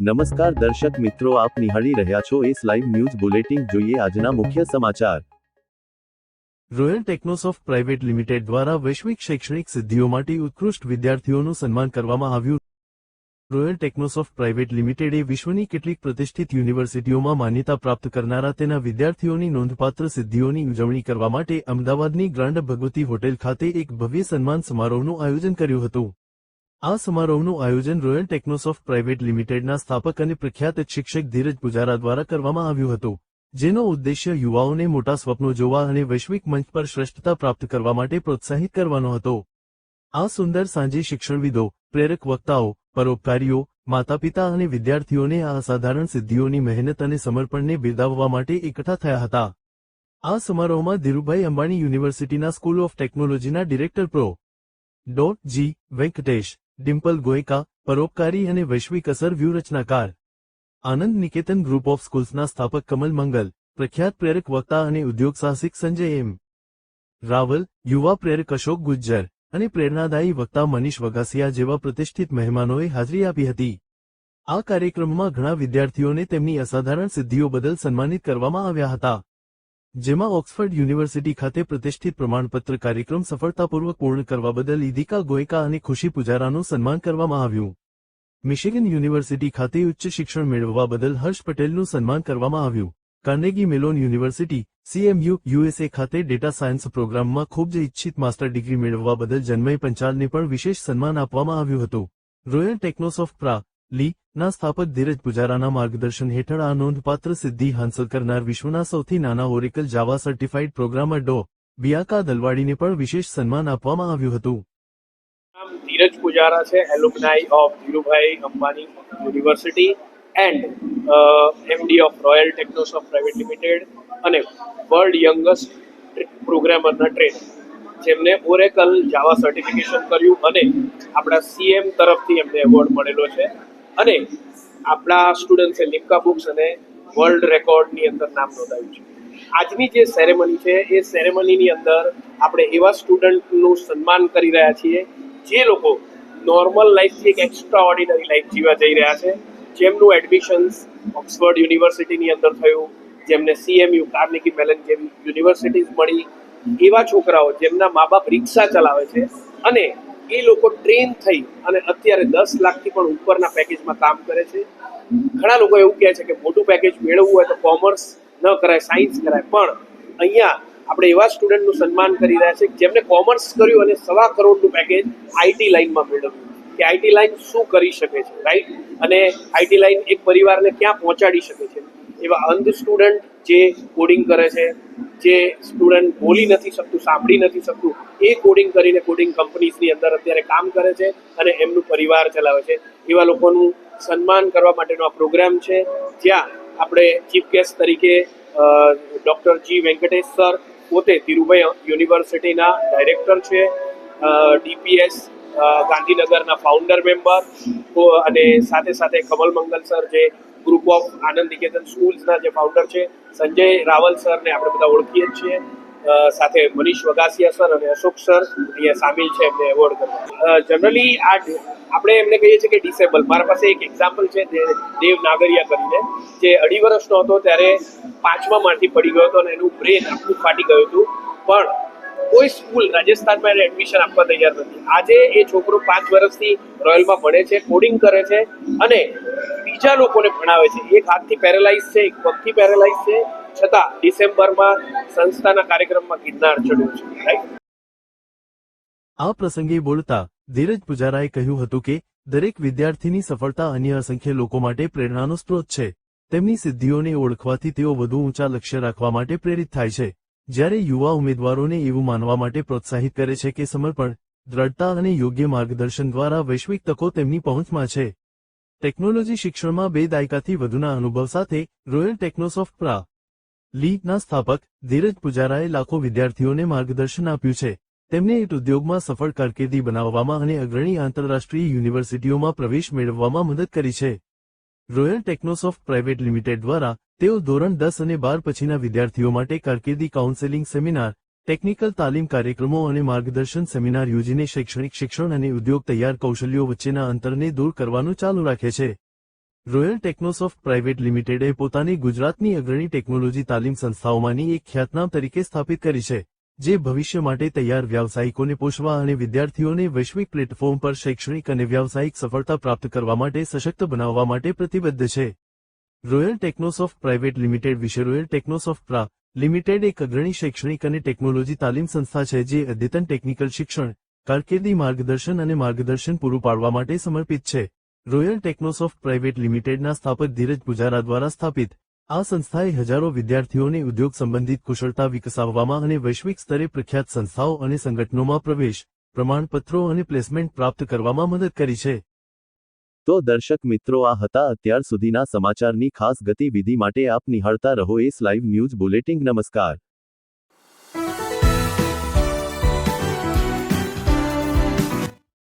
નમસ્કાર દર્શક મિત્રો, આપ નિહાળી રહ્યા છો એસ લાઈવ ન્યૂઝ બુલેટિન। જોઈએ આજના મુખ્ય સમાચાર। રોયલ ટેક્નોસોફ્ટ પ્રાઇવેટ લિમિટેડ દ્વારા વૈશ્વિક શૈક્ષણિક સિદ્ધિઓ માટે ઉત્કૃષ્ટ વિદ્યાર્થીઓનું સન્માન કરવામાં આવ્યું। રોયલ ટેક્નોસોફ્ટ પ્રાઇવેટ લિમિટેડે વિશ્વની કેટલીક પ્રતિષ્ઠિત યુનિવર્સિટીઓમાં માન્યતા પ્રાપ્ત કરનારા તેના વિદ્યાર્થીઓની નોંધપાત્ર સિદ્ધિઓની ઉજવણી કરવા માટે અમદાવાદની ગ્રાન્ડ ભગવતી હોટેલ ખાતે એક ભવ્ય સન્માન સમારોહનું આયોજન કર્યું હતું। આ સમારોહનું આયોજન રોયલ ટેક્નોસોફ્ટ પ્રાઇવેટ લિમિટેડના સ્થાપક અને પ્રખ્યાત શિક્ષક ધીરજ પુજારા દ્વારા કરવામાં આવ્યું હતું, જેનો ઉદ્દેશ્ય યુવાઓને મોટા સ્વપ્નો જોવા અને વૈશ્વિક મંચ પર શ્રેષ્ઠતા પ્રાપ્ત કરવા માટે પ્રોત્સાહિત કરવાનો હતો। આ સુંદર સાંજે શિક્ષણવિદો, પ્રેરક વક્તાઓ, પરોપકારીઓ, માતાપિતા અને વિદ્યાર્થીઓને આ અસાધારણ સિદ્ધિઓની મહેનત અને સમર્પણને બિરદાવવા માટે એકઠા થયા હતા। આ સમારોહમાં ધીરુભાઈ અંબાણી યુનિવર્સિટીના સ્કૂલ ઓફ ટેકનોલોજીના ડિરેક્ટર પ્રો. જી. વેંકટેશ, ડિમ્પલ ગોયકા, પરોપકારી અને વૈશ્વિક અસર વ્યૂહરચનાકાર, આનંદ નિકેતન ગ્રુપ ઓફ સ્કૂલ્સના સ્થાપક કમલ મંગલ, પ્રખ્યાત પ્રેરક વક્તા અને ઉદ્યોગ સાહસિક સંજય એમ. રાવલ, યુવા પ્રેરક અશોક ગુજ્જર અને પ્રેરણાદાયી વક્તા મનીષ વઘાસિયા જેવા પ્રતિષ્ઠિત મહેમાનોએ હાજરી આપી હતી। આ કાર્યક્રમમાં ઘણા વિદ્યાર્થીઓને તેમની અસાધારણ સિદ્ધિઓ બદલ સન્માનિત કરવામાં આવ્યા હતા, જેમાં ઓક્સફર્ડ યુનિવર્સિટી ખાતે પ્રતિષ્ઠિત પ્રમાણપત્ર કાર્યક્રમ સફળતાપૂર્વક પૂર્ણ કરવા બદલ ઇદિકા ગોયકા અને ખુશી પુજારાનું સન્માન કરવામાં આવ્યું। મિશિગન યુનિવર્સિટી ખાતે ઉચ્ચ શિક્ષણ મેળવવા બદલ હર્ષ પટેલનું સન્માન કરવામાં આવ્યું। Carnegie Mellon university, CMU, USA ખાતે ડેટા સાયન્સ પ્રોગ્રામમાં ખૂબ જ ઇચ્છિત માસ્ટર ડિગ્રી મેળવવા બદલ જન્મય પંચાલને પણ વિશેષ સન્માન આપવામાં આવ્યું હતું। રોયલ ટેક્નોસોફ્ટ પ્રા. લી. ના સ્થાપક ધીરજ પુજારાના માર્ગદર્શન હેઠળ આ નોંધપાત્ર સિદ્ધિ હાંસલ કરનાર વિશ્વના સૌથી નાના Oracle Java certified programmer Dr. Biyaka દલવાડીને પણ વિશેષ સન્માન આપવામાં આવ્યું હતું। ધીરજ પુજારા છે, alumni of Dhirubhai Ambani university and MD of Royal Technosoft private limited અને વર્લ્ડ યંગેસ્ટ પ્રોગ્રામરના ટ્રેનર, જેમને ઓરેકલ જાવા સર્ટિફિકેશન કર્યું અને આપણા CM તરફથી એમને એવોર્ડ મળેલો છે અને આપણા સ્ટુડન્ટ્સે લિમ્કા બુક્સ અને વર્લ્ડ રેકોર્ડની અંદર નામ નોંધાવ્યું છે। આજની જે સેરેમની છે એ સેરેમનીની અંદર આપણે એવા સ્ટુડન્ટનું સન્માન કરી રહ્યા છીએ જે લોકો નોર્મલ લાઈફથી એક એક્સ્ટ્રા ઓર્ડિનરી લાઈફ જીવવા જઈ રહ્યા છે, જેમનું એડમિશન્સ ઓક્સફર્ડ યુનિવર્સિટીની અંદર થયું, જેમને CMU, કાર્નેગી મેલોન જેવી યુનિવર્સિટીઝ મળી, એવા છોકરાઓ જેમના મા બાપ રિક્ષા ચલાવે છે અને એ લોકો ટ્રેન થઈ અને અત્યારે 10 લાખથી પણ ઉપરના પેકેજમાં કામ કરે છે। ઘણા લોકો એવું કહે છે કે મોટું પેકેજ મેળવવું હોય તો કોમર્સ ન કરાય, સાયન્સ કરાય, પણ અહીંયા આપણે એવા સ્ટુડન્ટનું સન્માન કરી રહ્યા છે જેમને કોમર્સ કર્યું અને 1.25 કરોડનું પેકેજ IT લાઇનમાં મેળવ્યું કે IT લાઇન શું કરી શકે છે, રાઈટ, અને IT લાઇન એક પરિવારને ક્યાં પહોંચાડી શકે છે। એવા અંધ સ્ટુડન્ટ જે કોડિંગ કરે છે, જે સ્ટુડન્ટ બોલી નથી શકતું, સાંભળી નથી શકતું, એ કોડિંગ કરીને કોડિંગ કંપનીઝની અંદર અત્યારે કામ કરે છે અને એમનું પરિવાર ચલાવે છે, એવા લોકોનું સન્માન કરવા માટેનો આ પ્રોગ્રામ છે, જ્યાં આપણે ચીફ ગેસ્ટ તરીકે ડૉક્ટર જી. વેંકટેશ સર, પોતે ધીરુભાઈ યુનિવર્સિટીના ડાયરેક્ટર છે, DPS ગાંધીનગરના ફાઉન્ડર મેમ્બર, અને સાથે સાથે કમલ મંગલ સર જે ગ્રુપ ઓફ આનંદ નિકેતન સ્કૂલ્સના જે ફાઉન્ડર છે, સંજય રાવલ સરને આપણે બધા ઓળખીએ જ છીએ, સાથે મનીષ વઘાસિયા સર અને અશોક સર અહીંયા સામેલ છે એમને એવોર્ડ કરવા। જનરલી આ આપણે એમને કહીએ છીએ કે ડિસેબલ, મારા પાસે એક એક્ઝામ્પલ છે દેવ નાગરિયા કરીને, જે 2.5 વર્ષનો હતો ત્યારે 5મા માળથી પડી ગયો હતો અને એનું બ્રેન આખું ફાટી ગયું હતું, પણ કોઈ સ્કૂલ રાજસ્થાનમાં એને એડમિશન આપવા તૈયાર નથી। આજે એ છોકરો 5 વર્ષથી રોયલમાં ભણે છે, કોડિંગ કરે છે અને બીજા લોકોને ભણાવે છે। એક હાથથી પેરેલાઇઝ છે, એક પગથી પેરેલાઇઝ છે, છતાં ડિસેમ્બરમાં સંસ્થાના કાર્યક્રમમાં ગિરનાર ચડ્યું છે, રાઈટ। આ પ્રસંગે બોલતા ધીરજ પુજારાએ કહ્યું હતું કે દરેક વિદ્યાર્થીની સફળતા અન્ય અસંખ્ય લોકો માટે પ્રેરણાનો સ્ત્રોત છે। તેમની સિદ્ધિઓને ઓળખવાથી તેઓ વધુ ઊંચા લક્ષ્ય રાખવા માટે પ્રેરિત થાય છે, જ્યારે યુવા ઉમેદવારોને એવું માનવા માટે પ્રોત્સાહિત કરે છે કે સમર્પણ, દ્રઢતા અને યોગ્ય માર્ગદર્શન દ્વારા વૈશ્વિક તકો તેમની પહોંચમાં છે। ટેકનોલોજી શિક્ષણમાં 2 દાયકાથી વધુના અનુભવ સાથે રોયલ ટેક્નોસોફ્ટ પ્રા. લી. ના સ્થાપક ધીરજ પુજારાએ લાખો વિદ્યાર્થીઓને માર્ગદર્શન આપ્યું છે, તેમને એક ઉદ્યોગમાં સફળ કારકિર્દી બનાવવામાં અને અગ્રણી આંતરરાષ્ટ્રીય યુનિવર્સિટીઓમાં પ્રવેશ મેળવવામાં મદદ કરી છે। રોયલ ટેક્નોસોફ્ટ પ્રાઇવેટ લિમિટેડ દ્વારા તેઓ ધોરણ 10 અને 12 પછીના વિદ્યાર્થીઓ માટે કારકિર્દી કાઉન્સેલિંગ સેમિનાર, ટેકનિકલ તાલીમ કાર્યક્રમો અને માર્ગદર્શન સેમિનાર યોજીને શૈક્ષણિક શિક્ષણ અને ઉદ્યોગ તૈયાર કૌશલ્યો વચ્ચેના અંતરને દૂર કરવાનું ચાલુ રાખે છે। રોયલ ટેકનોસોફ્ટ પ્રાઇવેટ લિમિટેડે પોતાની ગુજરાતની અગ્રણી ટેકનોલોજી તાલીમ સંસ્થાઓમાંની એક ખ્યાતનામ તરીકે સ્થાપિત કરી છે, જે ભવિષ્ય માટે તૈયાર વ્યાવસાયિકોને પોષવા અને વિદ્યાર્થીઓને વૈશ્વિક પ્લેટફોર્મ પર શૈક્ષણિક અને વ્યાવસાયિક સફળતા પ્રાપ્ત કરવા માટે સશક્ત બનાવવા માટે પ્રતિબદ્ધ છે. રોયલ ટેકનોસોફ્ટ પ્રાઇવેટ લિમિટેડ વિશે. રોયલ ટેકનોસોફ્ટ પ્રા. લિમિટેડ એક અગ્રણી શૈક્ષણિક અને ટેકનોલોજી તાલીમ સંસ્થા છે જે અદ્યતન ટેકનિકલ શિક્ષણ, કારકિર્દી માર્ગદર્શન અને માર્ગદર્શન પૂરું પાડવા માટે સમર્પિત છે. રોયલ ટેકનોસોફ્ટ પ્રાઇવેટ લિમિટેડના સ્થાપક ધીરજ પુજારા દ્વારા સ્થાપિત આ સંસ્થાએ હજારો વિદ્યાર્થીઓને ઉદ્યોગ સંબંધિત કુશળતા વિકસાવવામાં અને વૈશ્વિક સ્તરે પ્રખ્યાત સંસ્થાઓ અને સંગઠનોમાં પ્રવેશ, પ્રમાણપત્રો અને પ્લેસમેન્ટ પ્રાપ્ત કરવામાં મદદ કરી છે. તો દર્શક મિત્રો, આ હતા અત્યાર સુધીના સમાચારની ખાસ ગતિવિધિ માટે આપ નિહાળતા રહો એસ લાઈવ ન્યૂઝ બુલેટિન. નમસ્કાર.